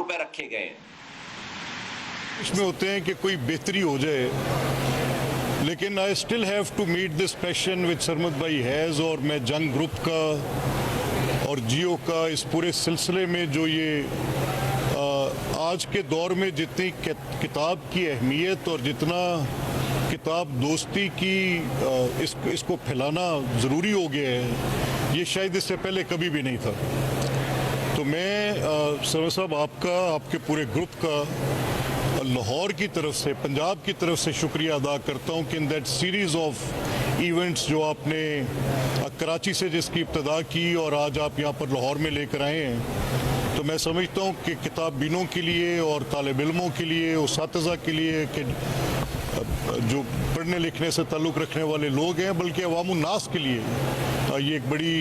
रुपए रखे गए हैं। इसमें होते हैं कि कोई बेहतरी हो जाए, लेकिन I still have to meet this passion which Sarmad भाई हैज़, और मैं जंग ग्रुप का और जियो का इस पूरे सिलसिले में जो ये आज के दौर में जितनी किताब की अहमियत और जितना किताब दोस्ती की इसको फैलाना ज़रूरी हो गया है, ये शायद इससे पहले कभी भी नहीं था। तो मैं सरवर साहब आपका, आपके पूरे ग्रुप का लाहौर की तरफ से, पंजाब की तरफ से शुक्रिया अदा करता हूँ कि in that series of events जो आपने कराची से जिसकी इब्तदा की और आज आप यहाँ पर लाहौर में लेकर आए हैं, तो मैं समझता हूँ कि किताब बीनों के लिए और तालिब इल्मों के लिए, उसातिज़ा के लिए, कि जो पढ़ने लिखने से ताल्लुक़ रखने वाले लोग हैं, बल्कि अवामुन्नास के लिए ये एक बड़ी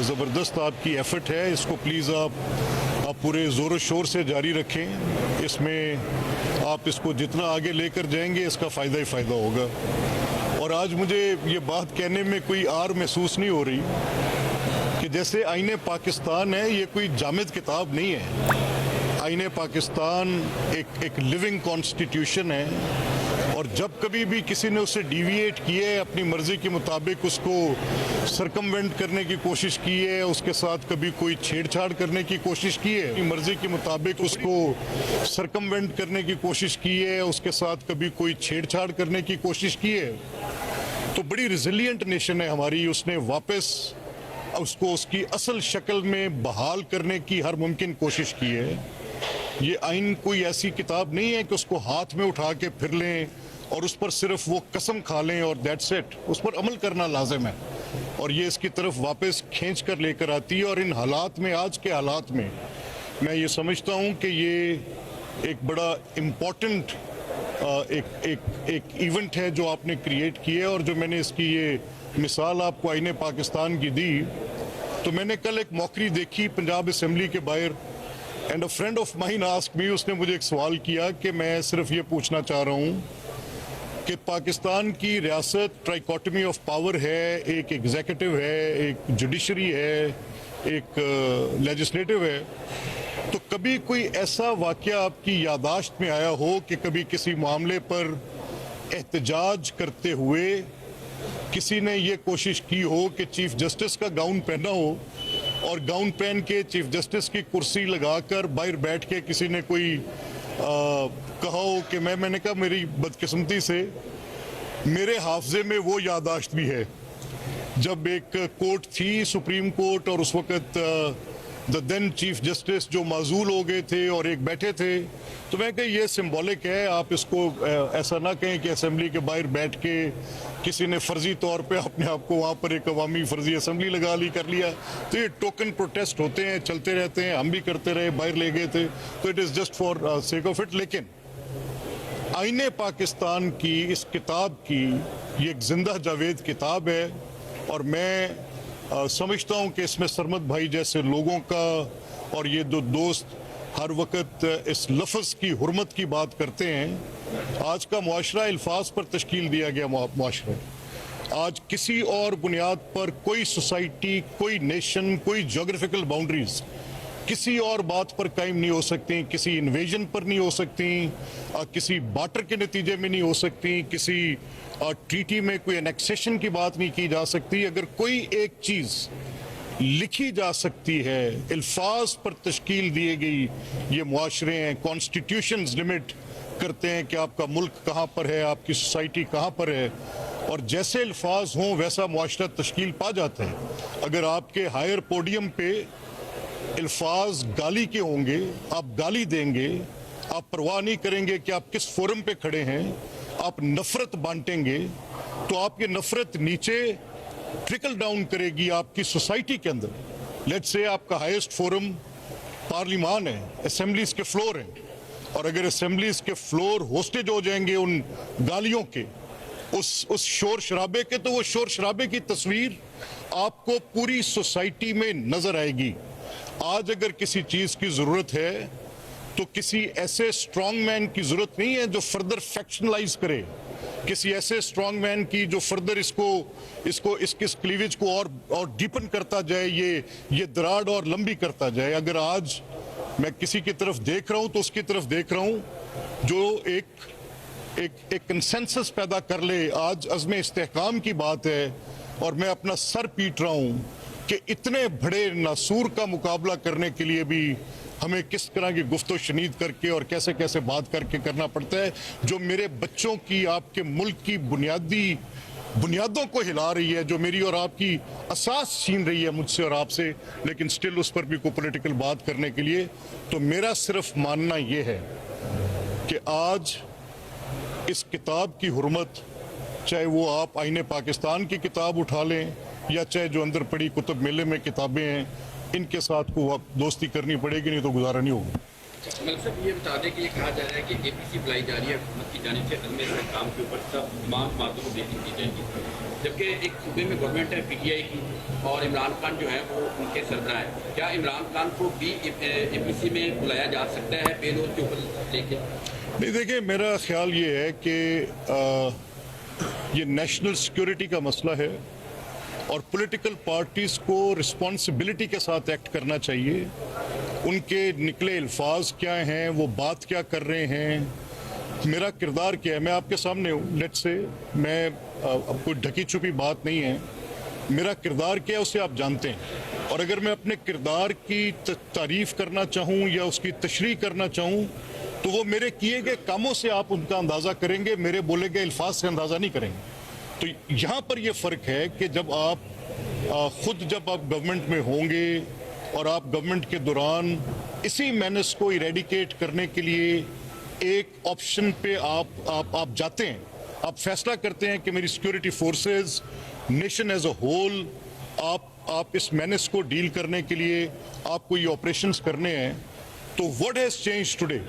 ज़बरदस्त आपकी एफ़र्ट है। इसको प्लीज़ आप पूरे ज़ोर शोर से जारी रखें। इसमें आप इसको जितना आगे लेकर जाएंगे इसका फ़ायदा ही फ़ायदा होगा। और आज मुझे ये बात कहने में कोई आर महसूस नहीं हो रही कि जैसे आईने पाकिस्तान है, ये कोई जामिद किताब नहीं है। आईने पाकिस्तान एक लिविंग कॉन्स्टिट्यूशन है, और जब कभी भी किसी ने उसे डिविएट किया है, अपनी मर्जी के मुताबिक उसको सरकमवेंट करने की कोशिश की है, उसके साथ कभी कोई छेड़छाड़ करने की कोशिश की है, अपनी मर्जी के मुताबिक उसको सरकमवेंट करने की कोशिश की है, उसके साथ कभी कोई छेड़छाड़ करने की कोशिश की है, तो बड़ी रिजिलियंट नेशन है हमारी। उसने वापस उसको उसकी असल शक्ल में बहाल करने की हर मुमकिन कोशिश की है। ये आइन कोई ऐसी किताब नहीं है कि उसको हाथ में उठा के फिर लें और उस पर सिर्फ वो कसम खा लें और दैट्स इट। उस पर अमल करना लाजिम है, और ये इसकी तरफ वापस खींच कर लेकर आती है। और इन हालात में, आज के हालात में, मैं ये समझता हूँ कि ये एक बड़ा इम्पोर्टेंट एक इवेंट है जो आपने क्रिएट किया है। और जो मैंने इसकी ये मिसाल आपको आईने पाकिस्तान की दी, तो मैंने कल एक मौकरी देखी पंजाब असम्बली के बाहर, and a friend of mine asked me, उसने मुझे एक सवाल किया कि मैं सिर्फ ये पूछना चाह रहा हूँ कि पाकिस्तान की रियासत ट्राइकोटमी ऑफ पावर है, एक एग्जीक्यूटिव है, एक जुडिशरी है, एक लेजिस्लेटिव है, तो कभी कोई ऐसा वाकया आपकी यादाश्त में आया हो कि कभी किसी मामले पर एहतजाज करते हुए किसी ने ये कोशिश की हो कि चीफ जस्टिस का गाउन पहना हो और गाउन पहन के चीफ जस्टिस की कुर्सी लगाकर बाहर बैठ के किसी ने कोई कहा हो कि मैंने कहा मेरी बदकिस्मती से मेरे हाफजे में वो यादाश्त भी है जब एक कोर्ट थी, सुप्रीम कोर्ट, और उस वक़्त द देन चीफ जस्टिस जो माजूल हो गए थे और एक बैठे थे, तो मैं कहा ये सिंबॉलिक है, आप इसको ऐसा ना कहें कि असेंबली के बाहर बैठ के किसी ने फर्जी तौर पे अपने आप को वहाँ पर एक अवामी फर्जी असेंबली लगा ली, कर लिया। तो ये टोकन प्रोटेस्ट होते हैं, चलते रहते हैं, हम भी करते रहे, बाहर ले गए थे, तो it is just for sake of it. लेकिन आईने पाकिस्तान की इस किताब की, ये एक जिंदा जावेद किताब है, और मैं समझता हूँ कि इसमें सरमद भाई जैसे लोगों का, और ये दो दोस्त हर वक्त इस लफ्ज़ की हुर्मत की बात करते हैं। आज का मुआशरा अल्फाज पर तश्कील दिया गया मुआशरा। आज किसी और बुनियाद पर कोई सोसाइटी, कोई नेशन, कोई जोग्राफिकल बाउंड्रीज किसी और बात पर कायम नहीं हो सकती, किसी इन्वेजन पर नहीं हो सकती, किसी बार्टर के नतीजे में नहीं हो सकती, किसी ट्रीटी में कोई एनेक्सेशन की बात नहीं की जा सकती। अगर कोई एक चीज़ लिखी जा सकती है, अल्फाज पर तश्कील दिए गई ये मुआशरे हैं, कॉन्स्टिट्यूशंस लिमिट करते हैं कि आपका मुल्क कहाँ पर है, आपकी सोसाइटी कहाँ पर है, और जैसे अल्फाज हों वैसा मुआशरा तश्कील पा जाता है। अगर आपके हायर पोडियम पे अल्फाज गाली के होंगे, आप गाली देंगे, आप परवाह नहीं करेंगे कि आप किस फोरम पे खड़े हैं, आप नफरत बांटेंगे, तो आपकी नफरत नीचे ट्रिकल डाउन करेगी आपकी सोसाइटी के अंदर। लेट्स से आपका हाईएस्ट फोरम पार्लिमान है, असेंबलीज के फ्लोर हैं, और अगर असेंबलीज के फ्लोर होस्टेज हो जाएंगे उन गालियों के, उस शोर शराबे के, तो वो शोर शराबे की तस्वीर आपको पूरी सोसाइटी में नजर आएगी। आज अगर किसी चीज की जरूरत है तो किसी ऐसे स्ट्रॉन्ग मैन की जरूरत नहीं है जो फर्दर फैक्शनलाइज करे, किसी ऐसे स्ट्रॉन्ग मैन की जो फर्दर इसके क्लीवेज को और डीपन करता जाए, ये दराड़ और लंबी करता जाए। अगर आज मैं किसी की तरफ देख रहा हूं तो उसकी तरफ देख रहा हूं जो एक कंसेंसस पैदा कर ले। आज अज़्म इस्तेहकाम की बात है और मैं अपना सर पीट रहा हूं कि इतने बड़े नासूर का मुकाबला करने के लिए भी हमें किस तरह की गुफ्तो शनीद करके और कैसे कैसे बात करके करना पड़ता है, जो मेरे बच्चों की, आपके मुल्क की बुनियादों को हिला रही है, जो मेरी और आपकी असास छीन रही है मुझसे और आपसे, लेकिन स्टिल उस पर भी कोई पॉलिटिकल बात करने के लिए। तो मेरा सिर्फ मानना यह है कि आज इस किताब की हुर्मत, चाहे वो आप आईने पाकिस्तान की किताब उठा लें या चाहे जो अंदर पड़ी कुतुब मेले में किताबें हैं, इनके साथ को दोस्ती करनी पड़ेगी, नहीं तो गुजारा नहीं होगा। मलिक साहब, ये बता दें कि ये कहा जा रहा है कि APC बुलाई जा रही है हुकूमत की जानिब से अज़्म इस्तेहकाम के ऊपर सब तमाम बातों को ब्रीफिंग की जाएगी, जबकि एक सूबे में गवर्नमेंट है PTI की और इमरान खान जो है वो उनके सरबराह है। क्या इमरान खान को भी APC में बुलाया जा सकता है बेलोर के ऊपर लेके? नहीं, देखिए, मेरा ख्याल ये है कि ये नेशनल सिक्योरिटी का मसला है और पॉलिटिकल पार्टीज को रिस्पॉन्सिबिलिटी के साथ एक्ट करना चाहिए। उनके निकले अल्फाज क्या हैं, वो बात क्या कर रहे हैं, मेरा किरदार क्या है, मैं आपके सामने हूँ। लेट्स से मैं अब कोई ढकी छुपी बात नहीं है, मेरा किरदार क्या है उसे आप जानते हैं। और अगर मैं अपने किरदार की तारीफ करना चाहूँ या उसकी तशरीह करना चाहूँ तो वो मेरे किए गए कामों से आप उनका अंदाज़ा करेंगे, मेरे बोले गए अल्फाज से अंदाज़ा नहीं करेंगे। तो यहाँ पर यह फ़र्क है कि जब आप जब आप गवर्नमेंट में होंगे और आप गवर्नमेंट के दौरान इसी मैनेस को इरेडिकेट करने के लिए एक ऑप्शन पे आप जाते हैं, आप फैसला करते हैं कि मेरी security forces, nation as a whole, आप इस मैनेस को डील करने के लिए आपको ये ऑपरेशंस करने हैं, तो व्हाट हैज चेंज टुडे,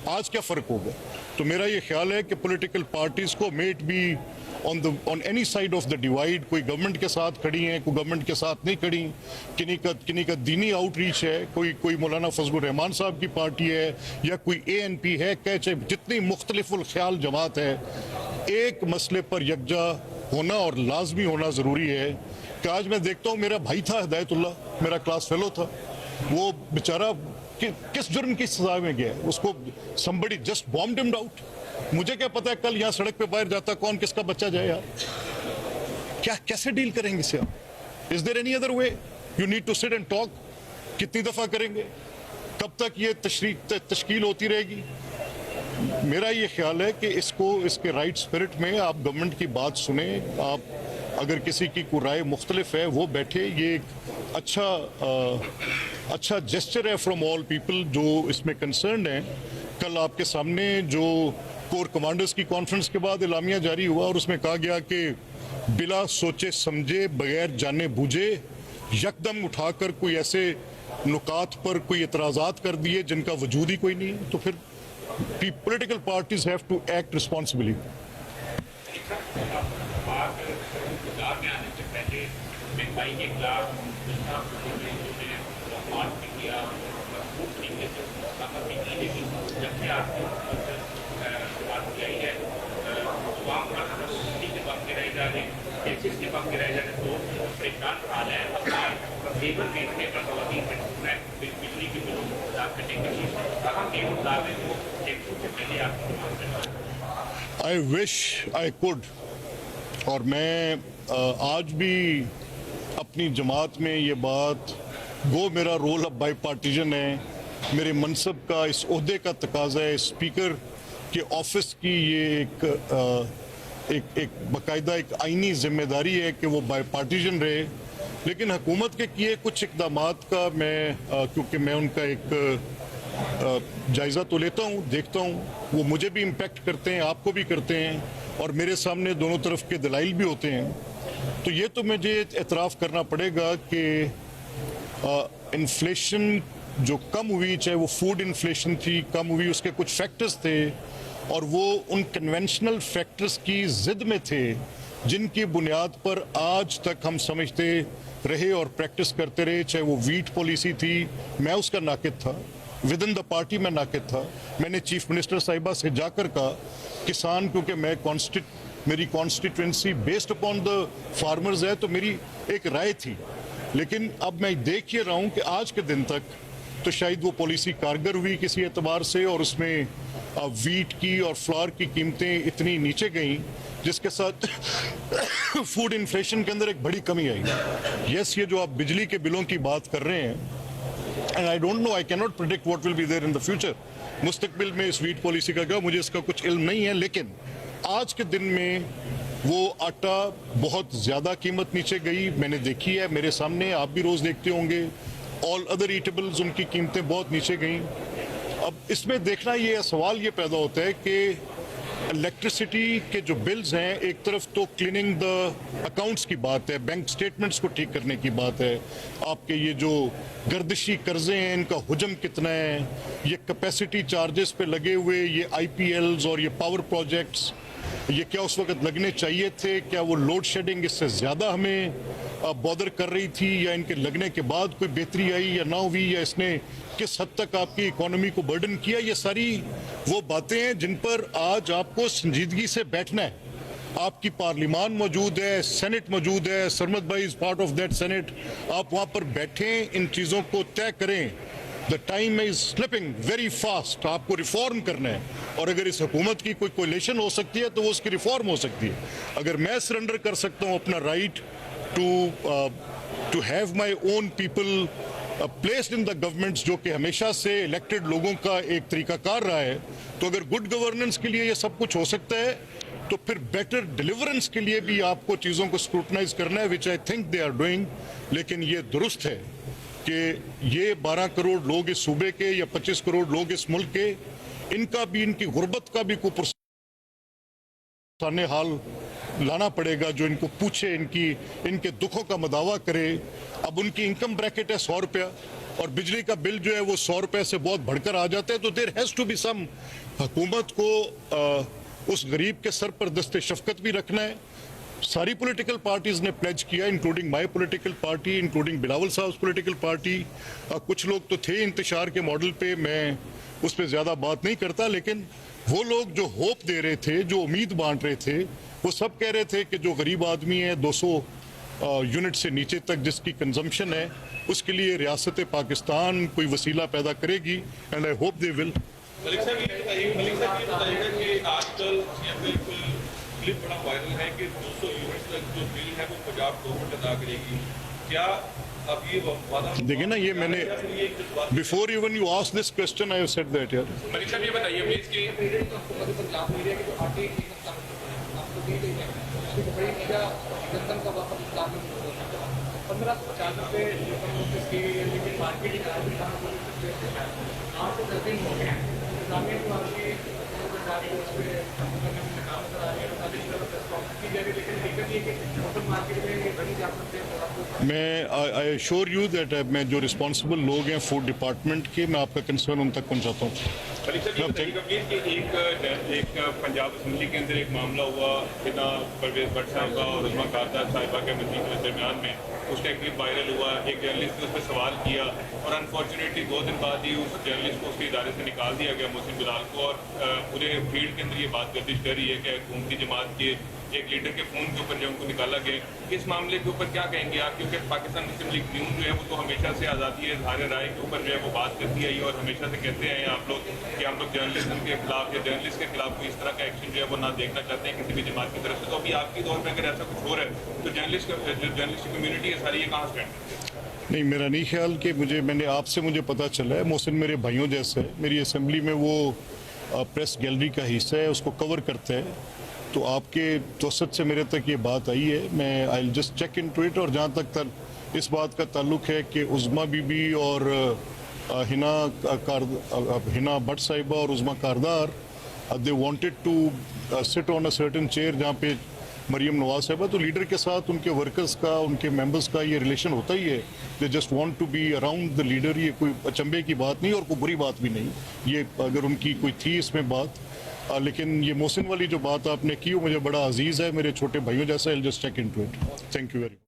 आज क्या फ़र्क होगा। तो मेरा ये ख्याल है कि पॉलिटिकल पार्टीज को might be on any side of the divide, कोई गवर्नमेंट के साथ खड़ी हैं, कोई गवर्नमेंट के साथ नहीं खड़ी, किन्हीं का दीनी आउटरीच है, कोई मौलाना फजलुर रहमान साहब की पार्टी है या कोई ANP है, चाहे जितनी मुख्तलिफुल ख्याल जमात है, एक मसले पर यकजा होना और लाजमी होना ज़रूरी है। कि आज मैं देखता हूँ, मेरा भाई था हिदायतुल्लाह, मेरा क्लास फेलो था, वो बेचारा किस जुर्म की सजा में गया, उसको somebody just bombed him out। मुझे क्या पता है कल यहाँ सड़क पे बाहर जाता कौन किसका बच्चा जाए यार, क्या कैसे डील करेंगे इससे आप? Is there any other way? You need to sit and talk. कितनी दफा करेंगे? कब तक ये तश्कील होती रहेगी? मेरा ये ख्याल है कि इसके राइट स्पिरिट में आप गवर्नमेंट की बात सुने, आप अगर किसी की कोई राय मुख्तलिफ है वो बैठे, ये एक अच्छा जेस्चर है फ्रॉम ऑल पीपल जो इसमें कंसर्न है। कल आपके सामने जो कोर कमांडर्स की कॉन्फ्रेंस के बाद एलामिया जारी हुआ और उसमें कहा गया कि बिला सोचे समझे, बगैर जाने बूझे यकदम उठाकर कोई ऐसे नुकात पर कोई एतराज़ात कर दिए जिनका वजूद ही कोई नहीं है, तो फिर political parties have to act responsibly. I wish I could। और मैं आज भी अपनी जमात में ये बात, वो मेरा रोल अब बाई पार्टीजन है, मेरे मनसब का, इस ओहदे का तकाजा है, स्पीकर के ऑफिस की ये एक बाकायदा एक आईनी जिम्मेदारी है कि वो बाई पार्टीजन रहे। लेकिन हुकूमत के किए कुछ इकदामात का मैं क्योंकि मैं उनका एक जायज़ा तो लेता हूँ, देखता हूँ, वो मुझे भी इम्पेक्ट करते हैं, आपको भी करते हैं और मेरे सामने दोनों तरफ के दलाइल भी होते हैं। तो ये तो मुझे एतराफ़ करना पड़ेगा कि इन्फ्लेशन जो कम हुई, चाहे वो फूड इन्फ्लेशन थी, कम हुई, उसके कुछ फैक्टर्स थे और वो उन कन्वेंशनल फैक्टर्स की ज़िद में थे जिनकी बुनियाद पर आज तक हम समझते रहे और प्रैक्टिस करते रहे। चाहे वो वीट पॉलिसी थी, मैं उसका नाकिद था, विद इन द पार्टी में नाकिद था। मैंने चीफ मिनिस्टर साहिबा से जाकर कहा, किसान, क्योंकि मेरी constituency based upon the farmers है, तो मेरी एक राय थी। लेकिन अब मैं देख ये रहा हूँ कि आज के दिन तक तो शायद वो पॉलिसी कारगर हुई किसी एतबार से, और उसमें वीट की और फ्लावर की कीमतें इतनी नीचे गईं जिसके साथ फूड इन्फ्लेशन के अंदर एक बड़ी कमी आई। यस, ये जो आप बिजली के बिलों की बात कर रहे हैं, and I don't know, I can not predict what will be there in the future, मुस्तकबिल में इस वीट पॉलिसी का क्या, मुझे इसका कुछ इल्म नहीं है, लेकिन आज के दिन में वो आटा बहुत ज़्यादा कीमत नीचे गई, मैंने देखी है मेरे सामने, आप भी रोज़ देखते होंगे। ऑल अदर ईटेबल्स उनकी कीमतें बहुत नीचे गईं। अब इसमें देखना ये सवाल ये पैदा होता है कि इलेक्ट्रिसिटी के जो बिल्स हैं, एक तरफ तो क्लीनिंग द अकाउंट्स की बात है, बैंक स्टेटमेंट्स को ठीक करने की बात है, आपके ये जो गर्दिशी कर्जे हैं इनका हुजम कितना है, ये कैपेसिटी चार्जेस पे लगे हुए ये IPLs और ये पावर प्रोजेक्ट्स, ये क्या उस वक्त लगने चाहिए थे, क्या वो लोड शेडिंग इससे ज़्यादा हमें बॉदर कर रही थी, या इनके लगने के बाद कोई बेहतरी आई या ना हुई, या इसने किस हद तक आपकी इकोनॉमी को बर्डन किया, ये सारी वो बातें हैं जिन पर आज आपको संजीदगी से बैठना है। आपकी पार्लिमान मौजूद है, सेनेट मौजूद है, सरमद भाई is part of that senate, आप वहाँ पर बैठें, इन चीज़ों को तय करें। The time is slipping very fast, आपको रिफॉर्म करना है, और अगर इस हुकूमत की कोई कोलिशन हो सकती है तो वो उसकी रिफॉर्म हो सकती है। अगर मैं सरेंडर कर सकता हूँ अपना right to have my own people placed in the governments, जो कि हमेशा से इलेक्टेड लोगों का एक तरीकाकार रहा है, तो अगर गुड गवर्नेंस के लिए ये सब कुछ हो सकता है, तो फिर बेटर डिलीवरेंस के लिए भी आपको चीज़ों को स्क्रूटनाइज करना है, which I think they are doing. लेकिन ये दुरुस्त है कि ये 12 करोड़ लोग इस सूबे के या 25 करोड़ लोग इस मुल्क के, इनका भी, इनकी गुर्बत का भी कोई हाल लाना पड़ेगा, जो इनको पूछे, इनके दुखों का मदावा करे। अब उनकी इनकम ब्रैकेट है 100 रुपया, और बिजली का बिल जो है वो 100 रुपये से बहुत बढ़कर आ जाता है, तो there has to be some, हुकूमत को उस गरीब के सर पर दस्ते शफकत भी रखना है। सारी पॉलिटिकल पार्टीज ने प्लेज किया, including my political party, including Bilawal साहब पॉलिटिकल पार्टी। कुछ लोग तो थे इंतशार के मॉडल पे, मैं उस पर ज़्यादा बात नहीं करता, लेकिन वो लोग जो होप दे रहे थे, जो उम्मीद बांट रहे थे, वो सब कह रहे थे कि जो गरीब आदमी है 200 यूनिट से नीचे तक जिसकी कंजम्पशन है, उसके लिए रियासत पाकिस्तान कोई वसीला पैदा करेगी, and I hope they will. Malik साहब ये बताइएगा कि आजकल क्लिप बड़ा वायरल है कि 200 यूनिट तक जो बिल है वो पंजाब गवर्नमेंट अदा करेगी, क्या अब ये वादा? देखिए ना, ये मैंने before even you ask this question I have said that यार। मलिक साहब ये बताइए प्लीज कि मैं आई एश्योर यू दैट मैं जो रिस्पॉन्सिबल लोग हैं फूड डिपार्टमेंट के, मैं आपका कंसर्न उन तक पहुंचाता हूँ। मलिक साहब ये बताइएगा प्लीज कि एक पंजाब असेंबली के अंदर एक मामला हुआ बिना परवेज भट्ट साहब का और उस्मा कारदार साहिबा के मंत्री के दरमियान में, उसका एक क्लिप वायरल हुआ, एक जर्नलिस्ट ने उस पर सवाल किया, और अनफॉर्चुनेटली 2 दिन बाद ही उस जर्नलिस्ट को उसके इदारे से निकाल दिया गया, मोहसिन बिलाल को, और पूरे फील्ड के अंदर ये बात गर्दिश कर रही है कि हुकूमती जमात के एक लीडर के फोन के ऊपर जो उनको निकाला गया। इस मामले के ऊपर क्या कहेंगे आप, क्योंकि पाकिस्तान मुस्लिम लीग न्यूज़ जो है वो तो हमेशा से आज़ादी इज़हार राय के ऊपर जो है वो बात करती आई, और हमेशा से कहते हैं आप लोग कि हम लोग जर्नलिज्म के खिलाफ या जर्नलिस्ट के खिलाफ कोई इस तरह का एक्शन जो है वो ना देखना चाहते हैं किसी भी जमात की तरफ से। तो अभी आपके दौर में अगर ऐसा कुछ हो रहा है तो जर्नलिस्ट कम्युनिटी है सारी, ये कहाँ स्टैंड? नहीं, मेरा नहीं ख्याल कि मुझे पता चला है, मोहसिन मेरे भाइयों जैसे है, मेरी असेंबली में वो प्रेस गैलरी का हिस्सा है, उसको कवर करता है, तो आपके तवसत से मेरे तक ये बात आई है, मैं I just check in to it. और जहाँ तक इस बात का ताल्लुक है कि उज़मा बीबी और हिना भट्ट साहिबा और Uzma Kardar, they wanted to sit on a certain chair जहाँ पे मरियम नवाज साहिबा, तो लीडर के साथ उनके वर्कर्स का, उनके मेंबर्स का ये रिलेशन होता ही है, they just want to be around the leader. ये कोई अचंभे की बात नहीं और कोई बुरी बात भी नहीं, ये अगर उनकी कोई थी इसमें बात। लेकिन ये मोहसिन वाली जो बात आपने की वो मुझे बड़ा अजीज़ है, मेरे छोटे भाइयों जैसा। I will just check into it. Thank you very much.